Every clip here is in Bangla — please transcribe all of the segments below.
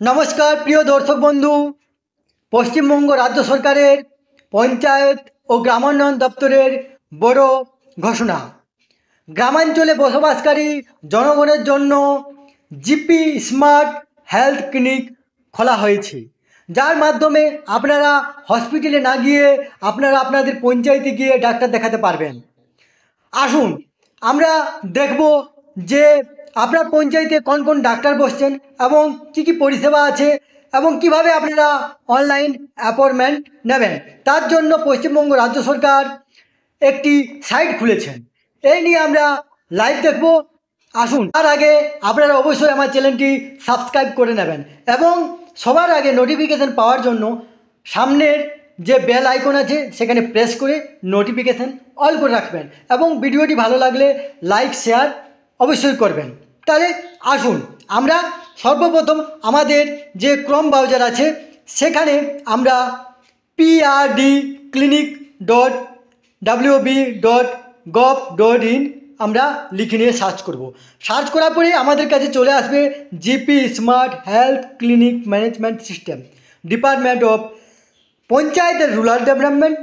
নমস্কার প্রিয় দর্শক বন্ধু। পশ্চিমবঙ্গ রাজ্য সরকারের পঞ্চায়েত ও গ্রামোন্নয়ন দপ্তরের বড় ঘোষণা। গ্রামাঞ্চলে বসবাসকারী জনগণের জন্য জিপি স্মার্ট হেলথ ক্লিনিক খোলা হয়েছে, যার মাধ্যমে আপনারা হসপিটালে না গিয়ে আপনারা আপনাদের পঞ্চায়েতে গিয়ে ডাক্তার দেখাতে পারবেন। আসুন আমরা দেখব যে আপনার পঞ্চায়েতে কোন কোন ডাক্তার বসছেন এবং কী কী পরিষেবা আছে এবং কিভাবে আপনারা অনলাইন অ্যাপয়েন্টমেন্ট নেবেন। তার জন্য পশ্চিমবঙ্গ রাজ্য সরকার একটি সাইট খুলেছেন, এই নিয়ে আমরা লাইভ দেখব। আসুন, তার আগে আপনারা অবশ্যই আমার চ্যানেলটি সাবস্ক্রাইব করে নেবেন এবং সবার আগে নোটিফিকেশান পাওয়ার জন্য সামনের যে বেল আইকন আছে সেখানে প্রেস করে নোটিফিকেশান অল করে রাখবেন এবং ভিডিওটি ভালো লাগলে লাইক শেয়ার অবশ্যই করবেন। তাহলে আসুন আমরা সর্বপ্রথম আমাদের যে ক্রোম ব্রাউজার আছে সেখানে আমরা prd.wb.gov.in আমরা লিখে নিয়ে সার্চ করব। সার্চ করার পরে আমাদের কাছে চলে আসবে GP smart health clinic management system, department of panchayat and rural development,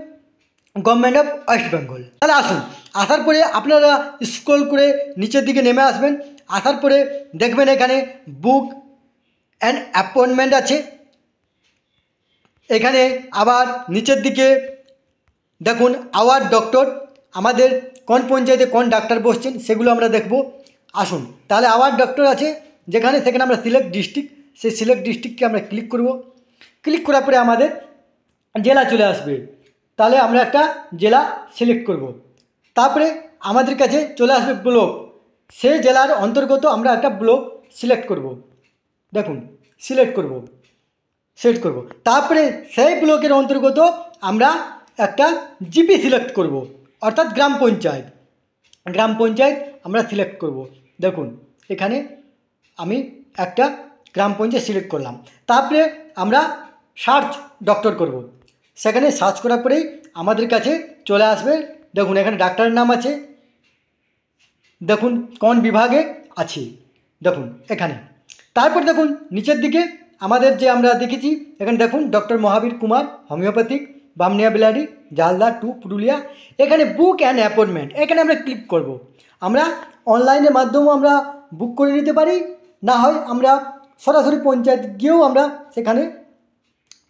government of West Bengal. তাহলে আসুন, আসার পরে আপনারা স্ক্রল করে নিচের দিকে নেমে আসবেন। আসার পরে দেখবেন এখানে বুক অ্যান্ড অ্যাপয়েন্টমেন্ট আছে। এখানে আবার নিচের দিকে দেখুন আওয়ার ডক্টর, আমাদের কোন পঞ্চায়েতে কোন ডাক্তার বসছেন সেগুলো আমরা দেখব। আসুন, তাহলে আওয়ার ডক্টর আছে সেখানে আমরা সিলেক্ট ডিস্ট্রিক্ট, সেই সিলেক্ট ডিস্ট্রিক্টকে আমরা ক্লিক করব। ক্লিক করার পরে আমাদের জেলা চলে আসবে, তাহলে আমরা একটা জেলা সিলেক্ট করব। তারপরে আমাদের কাছে চলে আসবে ব্লক, সেই জেলার অন্তর্গত আমরা একটা ব্লক সিলেক্ট করব। দেখুন সিলেক্ট করব। তারপরে সেই ব্লকের অন্তর্গত আমরা একটা জিপি সিলেক্ট করব, অর্থাৎ গ্রাম পঞ্চায়েত আমরা সিলেক্ট করব। দেখুন এখানে আমি একটা গ্রাম পঞ্চায়েত সিলেক্ট করলাম। তারপরে আমরা সার্চ ডক্টর করব। সেখানে সার্চ করার পরেই আমাদের কাছে চলে আসবে, দেখুন এখানে ডাক্তারের নাম আছে, দেখুন কোন বিভাগে আছি, দেখুন এখানে। তারপর দেখুন নিচের দিকে আমাদের যে আমরা দেখেছি এখানে দেখুন ডক্টর মহাবীর কুমার, হোমিওপ্যাথিক, বামনিয়া বিলাডি, জালদা 2 পুরুলিয়া। এখানে বুক অ্যান্ড অ্যাপয়েন্টমেন্ট, এখানে আমরা ক্লিক করব। আমরা অনলাইনের মাধ্যমেও আমরা বুক করে নিতে পারি, না হয় আমরা সরাসরি পঞ্চায়েত গিয়েও আমরা সেখানে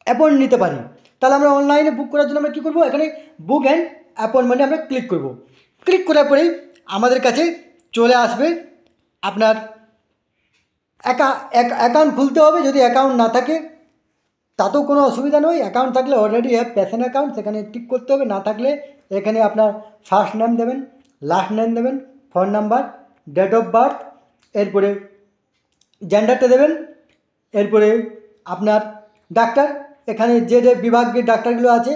অ্যাপয়েন্ট নিতে পারি। তাহলে আমরা অনলাইনে বুক করার জন্য আমরা কী করব, এখানে বুক অ্যান্ড অ্যাপয়েন্টমেন্টে আমরা ক্লিক করব। ক্লিক করার পরেই আমাদের কাছে চলে আসবে আপনার অ্যাকাউন্ট খুলতে হবে। যদি অ্যাকাউন্ট না থাকে তাতেও কোনো অসুবিধা নয়, অ্যাকাউন্ট থাকলে অলরেডি হ্যাভ প্যাশন অ্যাকাউন্ট সেখানে টিক করতে হবে। না থাকলে এখানে আপনার ফার্স্ট নেম দেবেন, লাস্ট নেম দেবেন, phone number, date of birth, এরপরে জেন্ডারটা দেবেন, এরপরে আপনার ডাক্তার, এখানে যে বিভাগের ডাক্তারগুলো আছে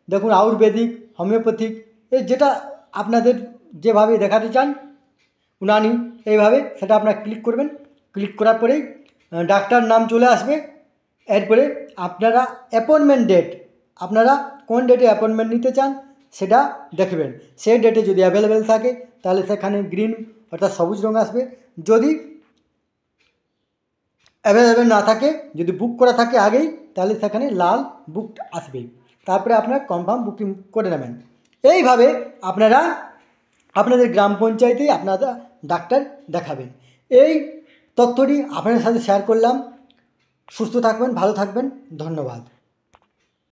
দেখুন আয়ুর্বেদিক, হোমিওপ্যাথিক, এই যেটা আপনাদের যেভাবে দেখাতে চান উনানি এইভাবে সেটা আপনারা ক্লিক করবেন। ক্লিক করার পরেই ডাক্তার নাম চলে আসবে। এরপরে আপনারা অ্যাপয়েন্টমেন্ট ডেট, আপনারা কোন ডেটে অ্যাপয়েন্টমেন্ট নিতে চান সেটা দেখবেন। সেই ডেটে যদি অ্যাভেলেবেল থাকে তাহলে সেখানে গ্রিন অর্থাৎ সবুজ রঙ আসবে, যদি অ্যাভেলেবেল না থাকে, যদি বুক করা থাকে আগেই, তাহলে সেখানে লাল বুক আসবে। তারপরে আপনারা কনফার্ম বুকিং করে নেবেন। এইভাবে আপনারা আপনাদের গ্রাম পঞ্চায়েতেই আপনারা ডাক্তার দেখাবেন। এই তথ্যটি আপনাদের সাথে শেয়ার করলাম। সুস্থ থাকবেন, ভালো থাকবেন, ধন্যবাদ।